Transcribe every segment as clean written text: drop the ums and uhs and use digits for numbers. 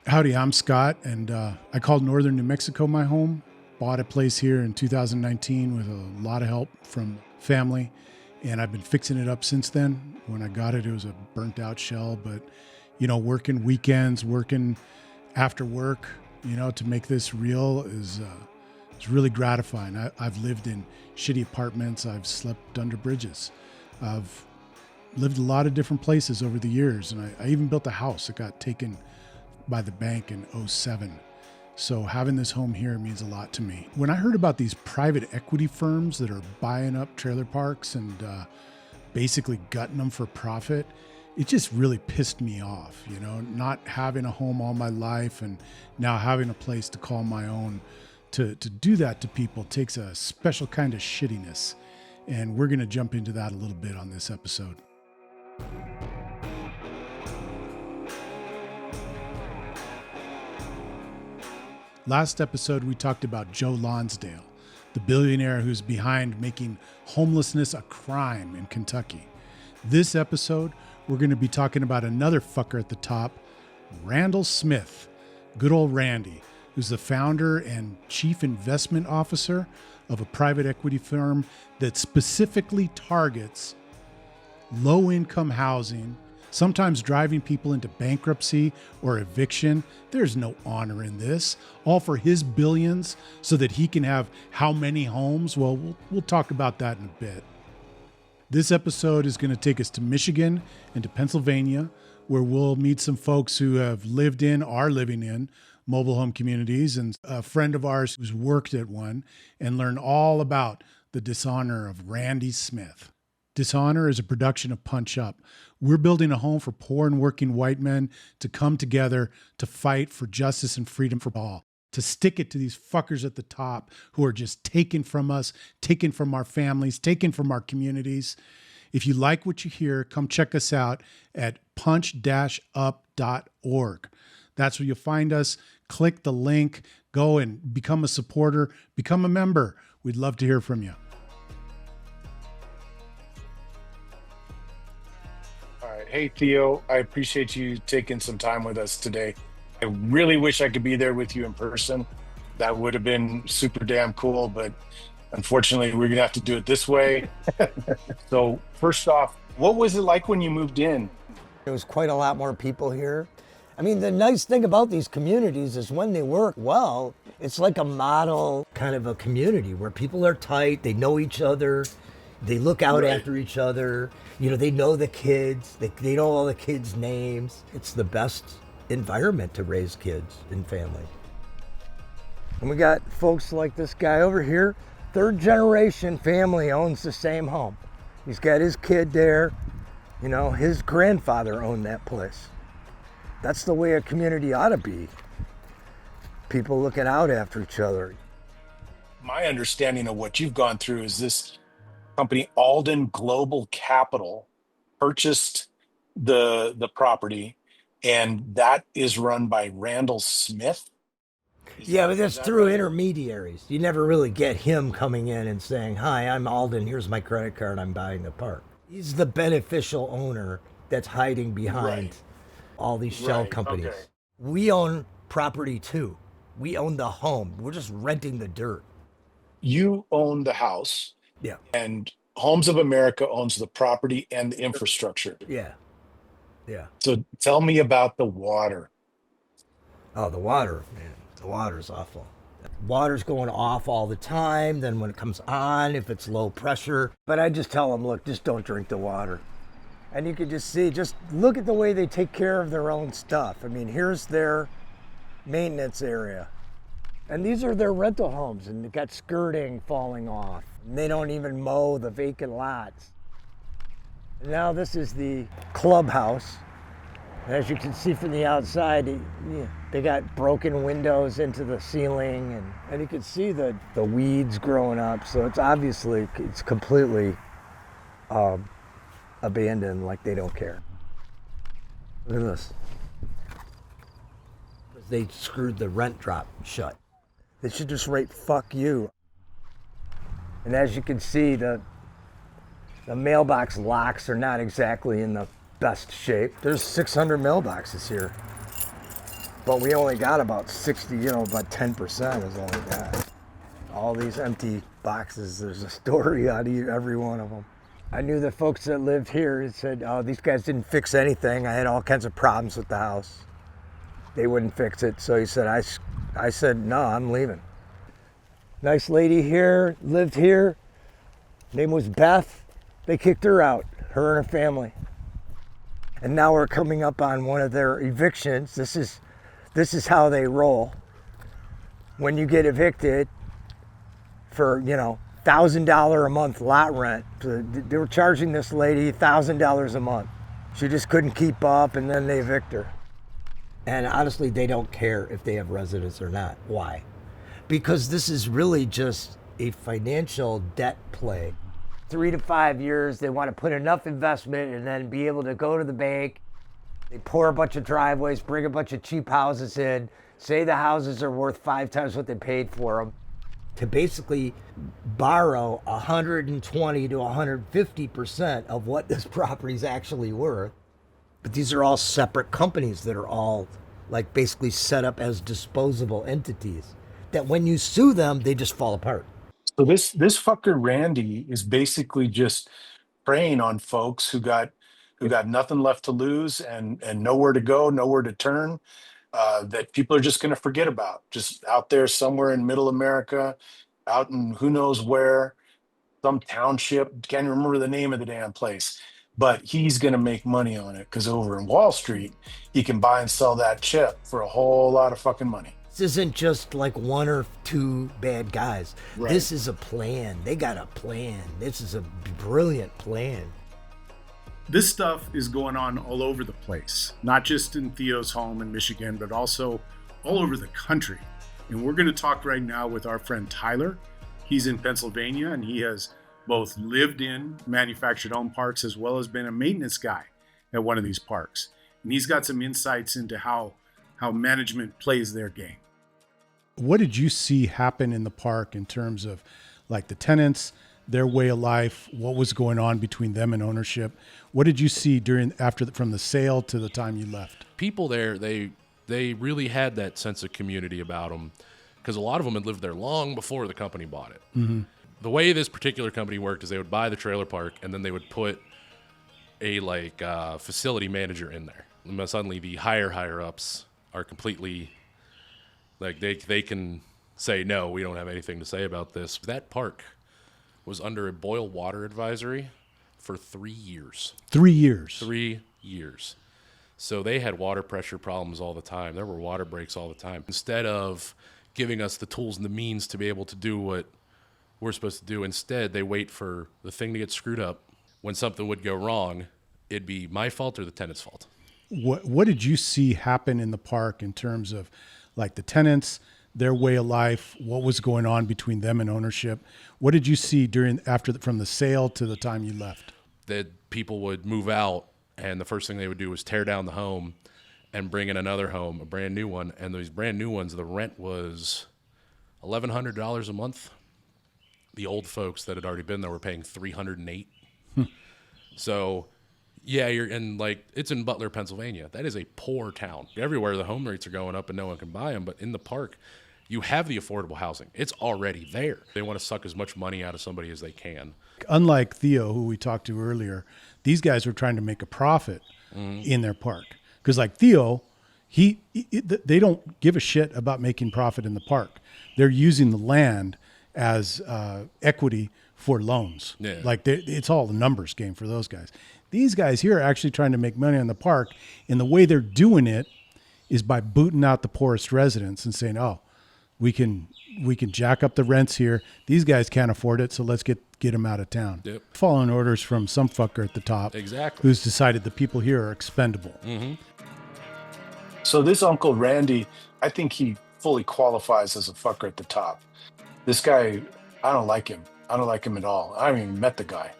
Howdy, I'm Scott, and I called Northern New Mexico my home. Bought a place here in 2019 with a lot of help from family, and I've been fixing it up since then. When I got it, it was a burnt out shell, but working weekends, working after work, to make this real is really gratifying. I've lived in shitty apartments. I've slept under bridges. I've lived a lot of different places over the years, and I even built a house that got taken by the bank in '07. So having this home here means a lot to me. When I heard about these private equity firms that are buying up trailer parks and basically gutting them for profit, it just really pissed me off, not having a home all my life and now having a place to call my own. To do that to people takes a special kind of shittiness. And we're going to jump into that a little bit on this episode. Last episode, we talked about Joe Lonsdale, the billionaire who's behind making homelessness a crime in Kentucky. This episode, we're going to be talking about another fucker at the top, Randall Smith, good old Randy, who's the founder and chief investment officer of a private equity firm that specifically targets low-income housing, sometimes driving people into bankruptcy or eviction. There's no honor in this, all for his billions so that he can have how many homes? Well, we'll talk about that in a bit. This episode is going to take us to Michigan and to Pennsylvania, where we'll meet some folks who have are living in mobile home communities, and a friend of ours who's worked at one, and learn all about the Dishonor of Randy Smith. Dishonor is a production of Punch Up. We're building a home for poor and working white men to come together to fight for justice and freedom for all, to stick it to these fuckers at the top who are just taken from us, taken from our families, taken from our communities. If you like what you hear, come check us out at punch-up.org. That's where you'll find us. Click the link, go and become a supporter, become a member. We'd love to hear from you. All right. Hey, Theo, I appreciate you taking some time with us today. I really wish I could be there with you in person. That would have been super damn cool, but unfortunately, we're going to have to do it this way. So first off, what was it like when you moved in? There was quite a lot more people here. I mean, the nice thing about these communities is when they work well, it's like a model kind of a community where people are tight, they know each other, they look out after each other, they know the kids, they know all the kids' names. It's the best environment to raise kids and family. And we got folks like this guy over here, third generation family owns the same home. He's got his kid there, his grandfather owned that place. That's the way a community ought to be. People looking out after each other. My understanding of what you've gone through is this company, Alden Global Capital, purchased the property, and that is run by Randall Smith. But that's through intermediaries. You never really get him coming in and saying, "Hi, I'm Alden, here's my credit card, I'm buying the park." He's the beneficial owner that's hiding behind all these shell companies. Okay. We own property too. We own the home. We're just renting the dirt. You own the house. Yeah. And Homes of America owns the property and the infrastructure. Yeah. So tell me about the water. Oh, the water, man. The water's awful. Water's going off all the time. Then when it comes on, if it's low pressure. But I just tell them, look, just don't drink the water. And you can just look at the way they take care of their own stuff. I mean, here's their maintenance area. And these are their rental homes, and they've got skirting falling off. And they don't even mow the vacant lots. And now this is the clubhouse. And as you can see from the outside, they got broken windows into the ceiling, and you can see the weeds growing up. So it's completely abandoned, like they don't care. Look at this. They screwed the rent drop shut. They should just write "fuck you." And as you can see, the mailbox locks are not exactly in the best shape. There's 600 mailboxes here. But we only got about 60, about 10% is only that. All these empty boxes, there's a story on every one of them. I knew the folks that lived here said, oh, these guys didn't fix anything. I had all kinds of problems with the house. They wouldn't fix it. So he said, I said, no, I'm leaving. Nice lady here, lived here. Name was Beth. They kicked her out, her and her family. And now we're coming up on one of their evictions. This is how they roll. When you get evicted for, $1,000 a month lot rent. They were charging this lady $1,000 a month. She just couldn't keep up, and then they evict her. And honestly, they don't care if they have residents or not. Why? Because this is really just a financial debt play. 3 to 5 years, they want to put enough investment and then be able to go to the bank. They pour a bunch of driveways, bring a bunch of cheap houses in, say the houses are worth 5 times what they paid for them, to basically borrow 120 to 150% of what this property is actually worth. But these are all separate companies that are all like basically set up as disposable entities that when you sue them, they just fall apart. So this fucker Randy is basically just preying on folks who got nothing left to lose and nowhere to go, nowhere to turn, that people are just going to forget about, just out there somewhere in middle America, out in who knows where, some township, can't remember the name of the damn place, but he's going to make money on it because over in Wall Street, he can buy and sell that chip for a whole lot of fucking money. This isn't just like 1 or 2 bad guys. Right. This is a plan. They got a plan. This is a brilliant plan. This stuff is going on all over the place, not just in Theo's home in Michigan, but also all over the country. And we're going to talk right now with our friend Tyler. He's in Pennsylvania, and he has both lived in manufactured home parks as well as been a maintenance guy at one of these parks. And he's got some insights into how management plays their game. What did you see happen in the park in terms of like the tenants, their way of life, what was going on between them and ownership? What did you see from the sale to the time you left? People there, they really had that sense of community about them because a lot of them had lived there long before the company bought it. Mm-hmm. The way this particular company worked is they would buy the trailer park and then they would put a facility manager in there. And suddenly the higher ups are completely like they can say, no, we don't have anything to say about this. That park was under a boil water advisory for 3 years. 3 years. 3 years. So they had water pressure problems all the time. There were water breaks all the time. Instead of giving us the tools and the means to be able to do what we're supposed to do, instead they wait for the thing to get screwed up. When something would go wrong, it'd be my fault or the tenant's fault. What did you see happen in the park in terms of like the tenants, their way of life, what was going on between them and ownership? What did you see from the sale to the time you left? That people would move out, and the first thing they would do was tear down the home and bring in another home, a brand new one. And those brand new ones, the rent was $1,100 a month. The old folks that had already been there were paying $308. So, yeah, it's in Butler, Pennsylvania. That is a poor town. Everywhere the home rates are going up and no one can buy them, but in the park, you have the affordable housing. It's already there. They want to suck as much money out of somebody as they can. Unlike Theo, who we talked to earlier, these guys were trying to make a profit in their park. Because like Theo, they don't give a shit about making profit in the park. They're using the land as equity for loans. Yeah. Like it's all the numbers game for those guys. These guys here are actually trying to make money on the park, and the way they're doing it is by booting out the poorest residents and saying, "Oh, we can jack up the rents here. These guys can't afford it, so let's get them out of town." Yep. Following orders from some fucker at the top, exactly, who's decided the people here are expendable. Mm-hmm. So this Uncle Randy, I think he fully qualifies as a fucker at the top. This guy, I don't like him. I don't like him at all. I haven't even met the guy.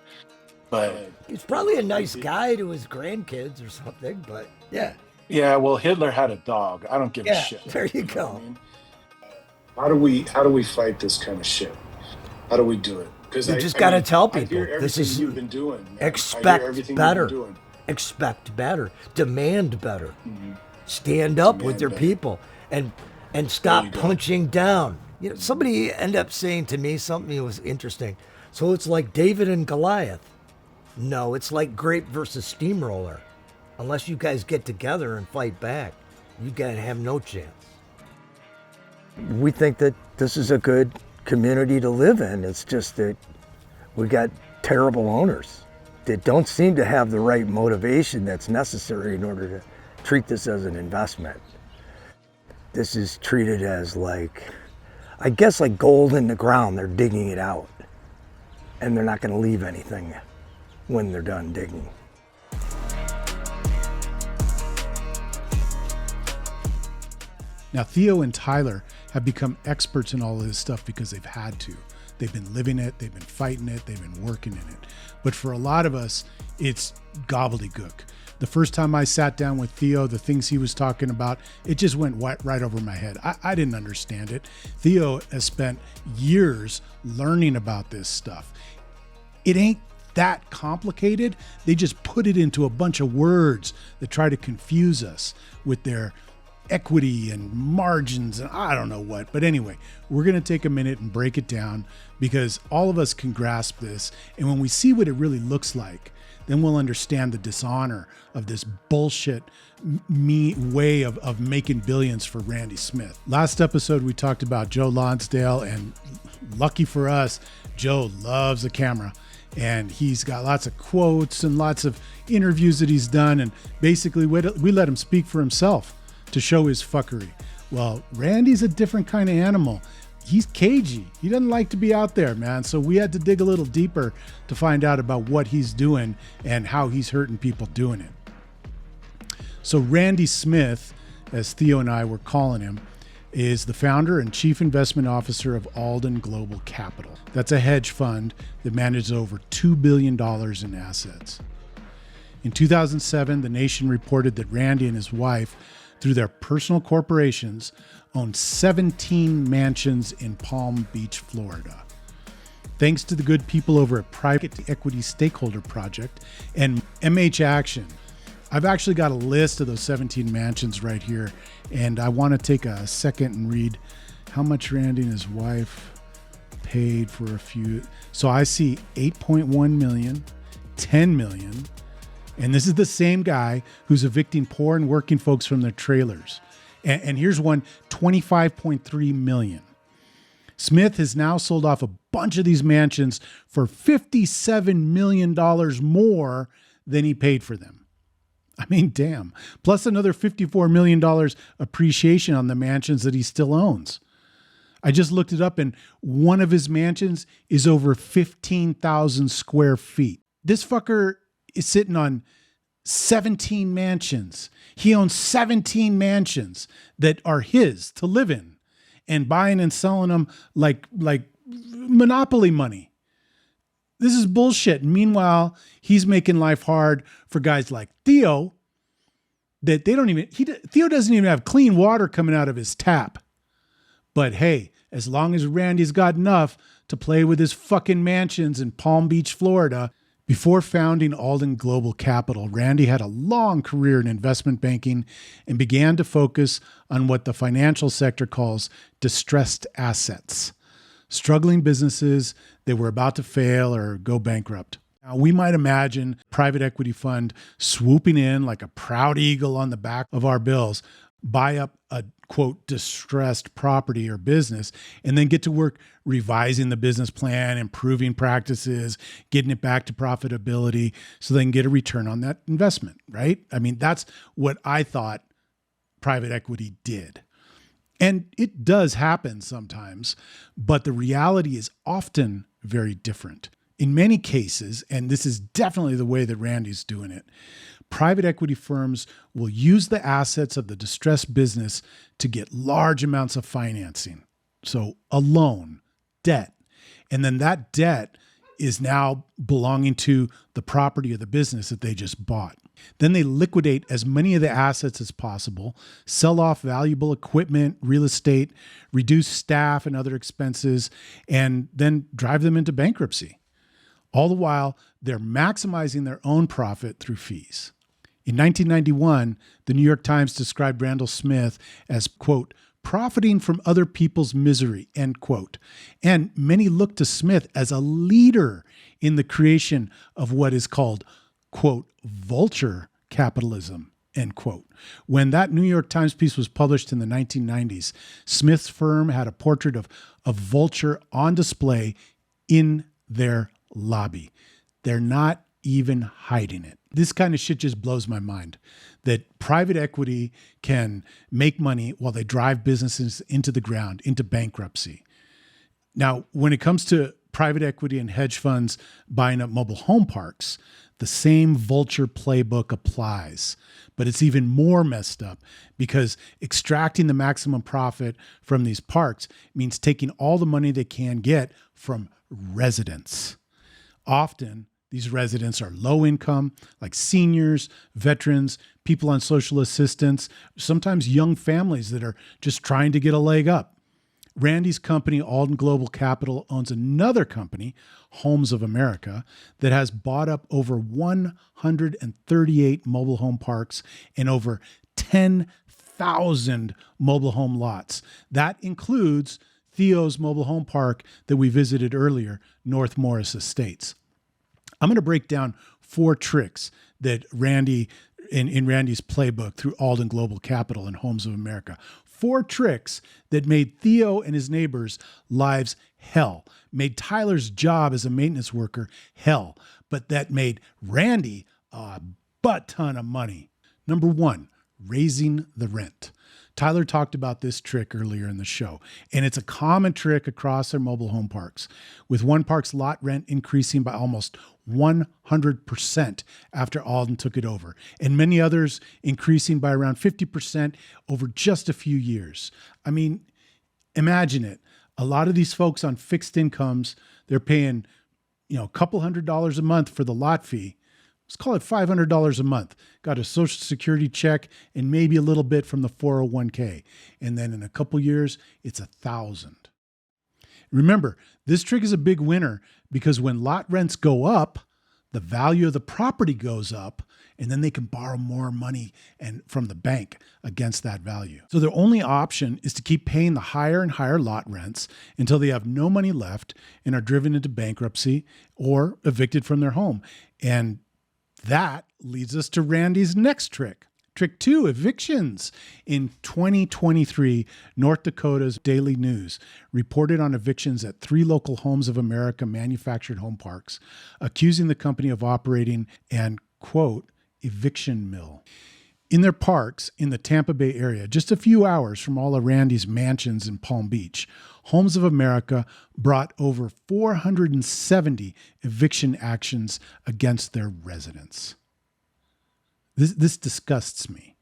But he's probably a nice guy to his grandkids or something, but yeah. Yeah, well, Hitler had a dog. I don't give a shit. There you go. I mean? How do we fight this kind of shit? How do we do it? Because you just got to tell people this is you've been doing. Man. Expect better. Expect better. Demand better. Mm-hmm. stand up with their people and stop punching down. You know, somebody ended up saying to me something that was interesting. So it's like David and Goliath. No, it's like grape versus steamroller. Unless you guys get together and fight back, you guys have no chance. We think that this is a good community to live in. It's just that we got terrible owners that don't seem to have the right motivation that's necessary in order to treat this as an investment. This is treated as like, I guess like gold in the ground. They're digging it out and they're not going to leave anything when they're done digging. Now, Theo and Tyler have become experts in all of this stuff because they've had to. They've been living it, they've been fighting it, they've been working in it. But for a lot of us, it's gobbledygook. The first time I sat down with Theo, the things he was talking about, it just went right over my head. I didn't understand it. Theo has spent years learning about this stuff. It ain't that complicated. They just put it into a bunch of words that try to confuse us with their equity and margins and I don't know what. But anyway, we're going to take a minute and break it down because all of us can grasp this. And when we see what it really looks like, then we'll understand the dishonor of this bullshit way of making billions for Randy Smith. Last episode, we talked about Joe Lonsdale, and lucky for us, Joe loves the camera. And he's got lots of quotes and lots of interviews that he's done. And basically, we let him speak for himself to show his fuckery. Well, Randy's a different kind of animal. He's cagey. He doesn't like to be out there, man. So we had to dig a little deeper to find out about what he's doing and how he's hurting people doing it. So Randy Smith, as Theo and I were calling him, is the founder and chief investment officer of Alden Global Capital. That's a hedge fund that manages over $2 billion in assets. In 2007, The Nation reported that Randy and his wife, through their personal corporations, owned 17 mansions in Palm Beach, Florida. Thanks to the good people over at Private Equity Stakeholder Project and MH Action, I've actually got a list of those 17 mansions right here, and I want to take a second and read how much Randy and his wife paid for a few. So I see 8.1 million, 10 million, and this is the same guy who's evicting poor and working folks from their trailers. And here's one, 25.3 million. Smith has now sold off a bunch of these mansions for $57 million more than he paid for them. I mean, damn. Plus another $54 million appreciation on the mansions that he still owns. I just looked it up, and one of his mansions is over 15,000 square feet. This fucker is sitting on 17 mansions. He owns 17 mansions that are his to live in and buying and selling them like monopoly money. This is bullshit. Meanwhile, he's making life hard for guys like Theo that Theo doesn't even have clean water coming out of his tap. But hey, as long as Randy's got enough to play with his fucking mansions in Palm Beach, Florida. Before founding Alden Global Capital, Randy had a long career in investment banking and began to focus on what the financial sector calls distressed assets, struggling businesses that were about to fail or go bankrupt. Now, we might imagine a private equity fund swooping in like a proud eagle on the back of our bills, buy up a, quote, distressed property or business, and then get to work revising the business plan, improving practices, getting it back to profitability so they can get a return on that investment, right? I mean, that's what I thought private equity did. And it does happen sometimes, but the reality is often very different. In many cases, and this is definitely the way that Randy's doing it, private equity firms will use the assets of the distressed business to get large amounts of financing. So a loan, debt, and then that debt is now belonging to the property of the business that they just bought. Then they liquidate as many of the assets as possible, sell off valuable equipment, real estate, reduce staff and other expenses, and then drive them into bankruptcy. All the while, they're maximizing their own profit through fees. In 1991, the New York Times described Randall Smith as, quote, profiting from other people's misery, end quote. And many look to Smith as a leader in the creation of what is called, quote, vulture capitalism, end quote. When that New York Times piece was published in the 1990s, Smith's firm had a portrait of a vulture on display in their lobby. They're not even hiding it. This kind of shit just blows my mind, that private equity can make money while they drive businesses into the ground, into bankruptcy. Now, when it comes to private equity and hedge funds buying up mobile home parks, the same vulture playbook applies, but it's even more messed up because extracting the maximum profit from these parks means taking all the money they can get from residents. Often, these residents are low income, like seniors, veterans, people on social assistance, sometimes young families that are just trying to get a leg up. Randy's company, Alden Global Capital, owns another company, Homes of America, that has bought up over 138 mobile home parks and over 10,000 mobile home lots. That includes Theo's mobile home park that we visited earlier, North Morris Estates. I'm going to break down 4 tricks that Randy, in Randy's playbook through Alden Global Capital and Homes of America. 4 tricks that made Theo and his neighbors' lives hell, made Tyler's job as a maintenance worker hell, but that made Randy a butt ton of money. Number 1, raising the rent. Tyler talked about this trick earlier in the show, and it's a common trick across their mobile home parks, with one park's lot rent increasing by almost 100% after Alden took it over, and many others increasing by around 50% over just a few years. I mean, imagine it. A lot of these folks on fixed incomes, they're paying, a couple $100s a month for the lot fee. Let's call it $500 a month. Got a Social Security check and maybe a little bit from the 401k. And then in a couple years, it's $1,000. Remember, this trick is a big winner because when lot rents go up, the value of the property goes up, and then they can borrow more money from the bank against that value. So their only option is to keep paying the higher and higher lot rents until they have no money left and are driven into bankruptcy or evicted from their home. And that leads us to Randy's next trick. Trick 2, evictions. In 2023, North Dakota's Daily News reported on evictions at 3 local Homes of America manufactured home parks, accusing the company of operating an, quote, eviction mill. In their parks in the Tampa Bay area, just a few hours from all of Randy's mansions in Palm Beach, Homes of America brought over 470 eviction actions against their residents. This disgusts me.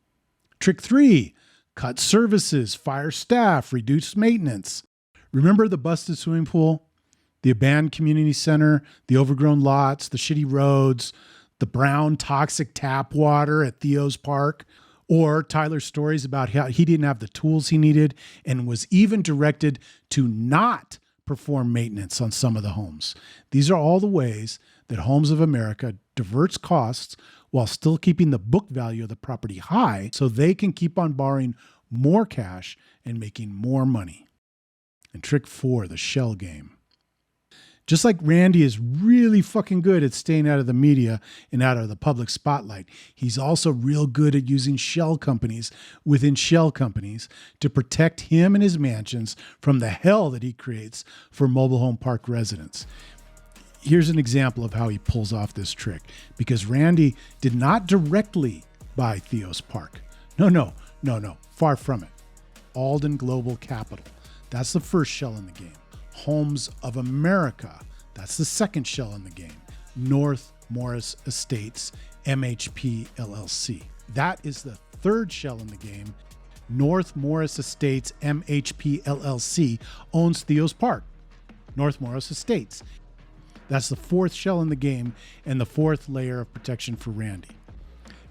Trick 3, cut services, fire staff, reduce maintenance. Remember the busted swimming pool, the abandoned community center, the overgrown lots, the shitty roads, the brown toxic tap water at Theo's park, or Tyler's stories about how he didn't have the tools he needed and was even directed to not perform maintenance on some of the homes. These are all the ways that Homes of America diverts costs while still keeping the book value of the property high so they can keep on borrowing more cash and making more money. And trick 4, the shell game. Just like Randy is really fucking good at staying out of the media and out of the public spotlight, he's also real good at using shell companies within shell companies to protect him and his mansions from the hell that he creates for mobile home park residents. Here's an example of how he pulls off this trick, because Randy did not directly buy Theo's park. No, far from it. Alden Global Capital. That's the first shell in the game. Homes of America. That's the second shell in the game. North Morris Estates, MHP LLC. That is the third shell in the game. North Morris Estates, MHP LLC owns Theo's park. North Morris Estates. That's the fourth shell in the game and the fourth layer of protection for Randy.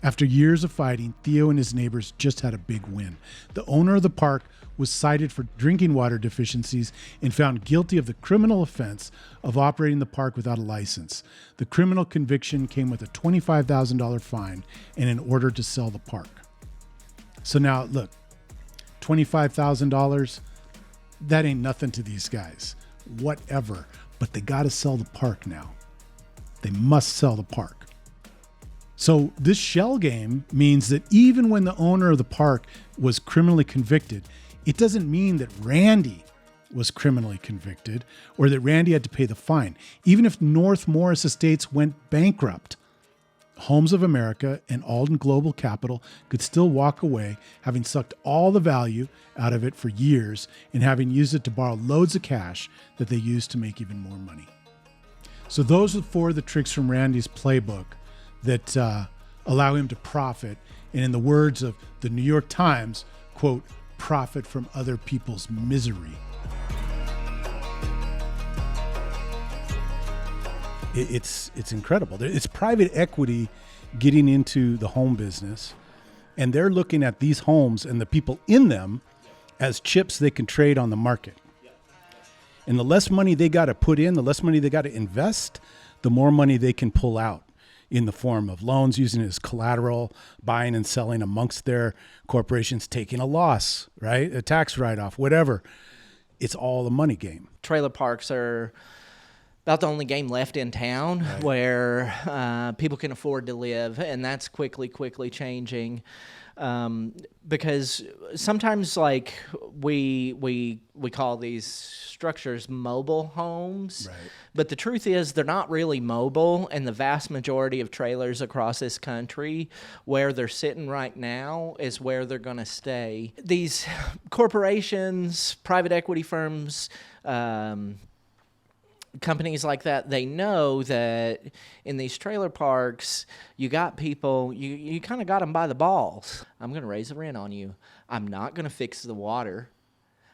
After years of fighting, Theo and his neighbors just had a big win. The owner of the park was cited for drinking water deficiencies and found guilty of the criminal offense of operating the park without a license. The criminal conviction came with a $25,000 fine and an order to sell the park. So now, look, $25,000, that ain't nothing to these guys. Whatever. But they got to sell the park now. They must sell the park. So this shell game means that even when the owner of the park was criminally convicted, it doesn't mean that Randy was criminally convicted or that Randy had to pay the fine. Even if North Morris Estates went bankrupt, Homes of America and Alden Global Capital could still walk away, having sucked all the value out of it for years and having used it to borrow loads of cash that they used to make even more money. So those are 4 of the tricks from Randy's playbook that allow him to profit. And in the words of the New York Times, quote, profit from other people's misery. It's incredible. It's private equity getting into the home business, and they're looking at these homes and the people in them as chips they can trade on the market. And the less money they got to put in, the less money they got to invest, the more money they can pull out in the form of loans, using it as collateral, buying and selling amongst their corporations, taking a loss, right? A tax write-off, whatever. It's all a money game. Trailer parks are about the only game left in town, right, where people can afford to live, and that's quickly changing. Because sometimes, like, we call these structures mobile homes, right, but the truth is they're not really mobile, and the vast majority of trailers across this country, where they're sitting right now, is where they're going to stay. These corporations, private equity firms, companies like that, they know that in these trailer parks, you got people, you kind of got them by the balls. I'm going to raise the rent on you. I'm not going to fix the water.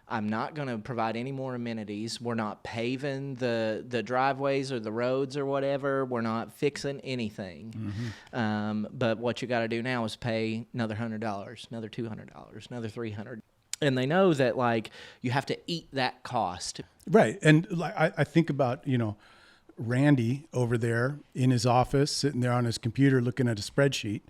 I'm not going to provide any more amenities. We're not paving the driveways or the roads or whatever. We're not fixing anything. Mm-hmm. But what you got to do now is pay another $100, another $200, another $300. And they know that, like, you have to eat that cost. Right. And like, I think about, Randy over there in his office, sitting there on his computer looking at a spreadsheet,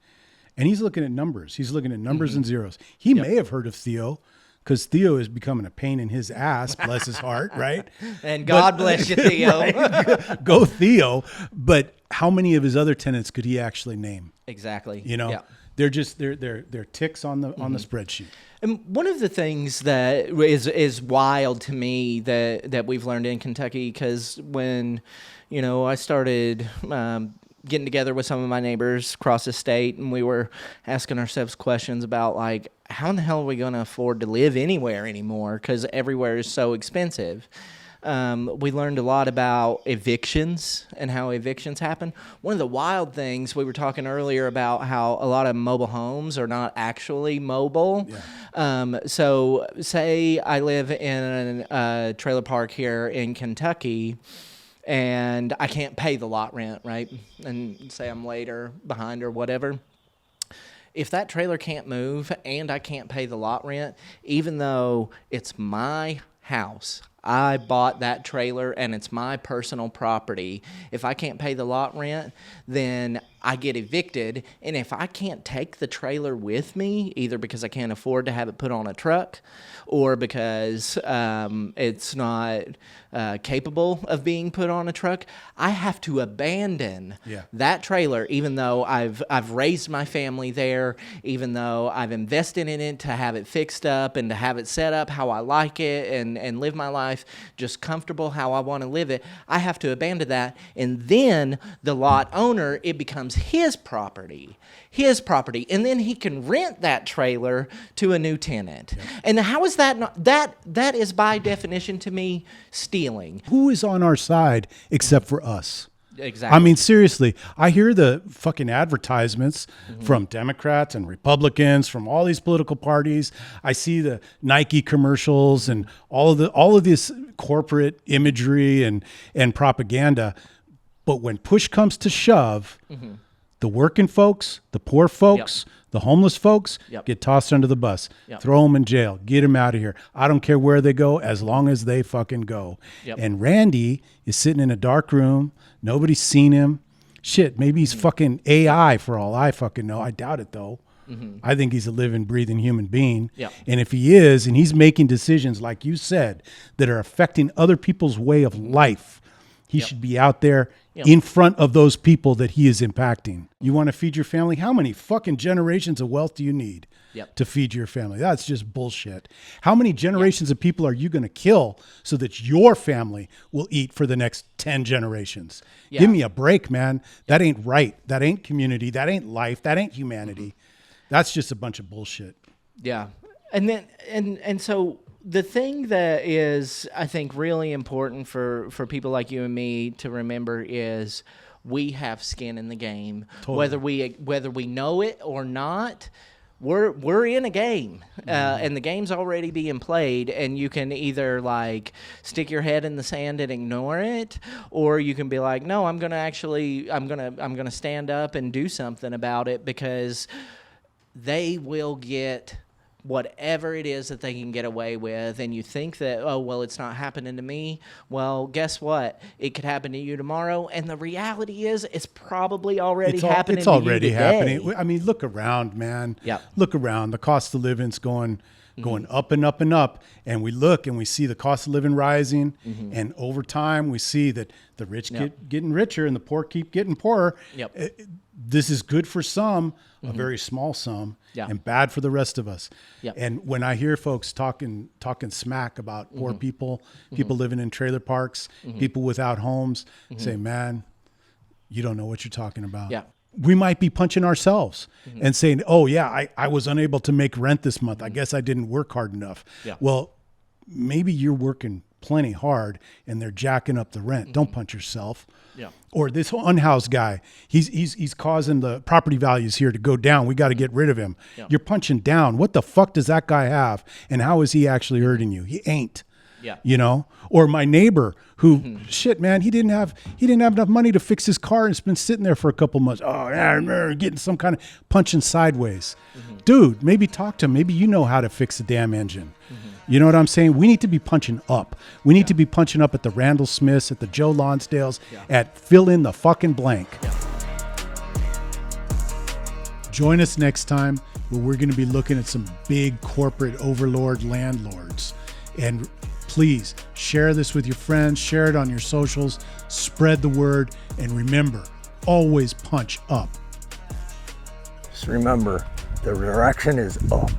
and he's looking at numbers. He's looking at numbers mm-hmm. and zeros. He may have heard of Theo, because Theo is becoming a pain in his ass, bless his heart, right? And God bless you, Theo. Right? Go Theo. But how many of his other tenants could he actually name? Exactly. Yeah. They're just they're ticks on the mm-hmm. on the spreadsheet. And one of the things that is wild to me that we've learned in Kentucky, because when I started getting together with some of my neighbors across the state, and we were asking ourselves questions about, like, how in the hell are we going to afford to live anywhere anymore, because everywhere is so expensive. We learned a lot about evictions and how evictions happen. One of the wild things, we were talking earlier about how a lot of mobile homes are not actually mobile. Yeah. So say I live in a trailer park here in Kentucky, and I can't pay the lot rent, right? And say I'm late or behind or whatever. If that trailer can't move and I can't pay the lot rent, even though it's my house, I bought that trailer and it's my personal property, if I can't pay the lot rent, then I get evicted. And if I can't take the trailer with me, either because I can't afford to have it put on a truck or because it's not capable of being put on a truck, I have to abandon that trailer, even though I've raised my family there, even though I've invested in it to have it fixed up and to have it set up how I like it and live my life just comfortable how I want to live it. I have to abandon that. And then the lot owner, it becomes his property. And then he can rent that trailer to a new tenant. Yeah. And how is that not, that is by definition to me stealing. Who is on our side except for us? Exactly. I mean, seriously, I hear the fucking advertisements mm-hmm. from Democrats and Republicans, from all these political parties. I see the Nike commercials and all of this corporate imagery and propaganda. But when push comes to shove, mm-hmm. The working folks, the poor folks, the homeless folks get tossed under the bus. Throw them in jail. Get them out of here. I don't care where they go as long as they fucking go. And Randy is sitting in a dark room. Nobody's seen him. Shit, maybe he's fucking AI for all I fucking know. I doubt it, though. I think he's a living, breathing human being. And if he is, and he's making decisions, like you said, that are affecting other people's way of life, he should be out there in front of those people that he is impacting. You want to feed your family? How many fucking generations of wealth do you need to feed your family? That's just bullshit. How many generations of people are you going to kill so that your family will eat for the next 10 generations? Give me a break, man. That ain't right. That ain't community. That ain't life. That ain't humanity. That's just a bunch of bullshit. Yeah. And then, and so the thing that is, I think, really important for people like you and me to remember is we have skin in the game. Totally. Whether we know it or not, we're in a game, and the game's already being played, and you can either like stick your head in the sand and ignore it, or you can be like, no, I'm gonna stand up and do something about it, because they will get whatever it is that they can get away with. And you think that, oh, well, it's not happening to me. Well, guess what? It could happen to you tomorrow. And the reality is it's probably already happening It's to already you today. happening. I mean, look around, man. Yeah. Look around. The cost of living's going up and up and up. And we look and we see the cost of living rising. And over time, we see that the rich get getting richer and the poor keep getting poorer. This is good for some, a very small sum, and bad for the rest of us. And when I hear folks talking smack about poor people, people living in trailer parks, people without homes, say, man, you don't know what you're talking about. We might be punching ourselves and saying, oh, yeah, I was unable to make rent this month. I guess I didn't work hard enough. Well, maybe you're working plenty hard and they're jacking up the rent. Don't punch yourself. Or this unhoused guy, he's causing the property values here to go down. We got to get rid of him. You're punching down. What the fuck does that guy have? And how is he actually hurting you? He ain't. You know? Or my neighbor who, shit, man, he didn't have enough money to fix his car and it's been sitting there for a couple months. Oh, yeah, getting some kind of punching sideways. Dude, maybe talk to him. Maybe you know how to fix the damn engine. You know what I'm saying? We need to be punching up. We need to be punching up at the Randall Smiths, at the Joe Lonsdales, at fill in the fucking blank. Join us next time where we're going to be looking at some big corporate overlord landlords. And please share this with your friends, share it on your socials, spread the word, and remember, always punch up. Just remember, the direction is up.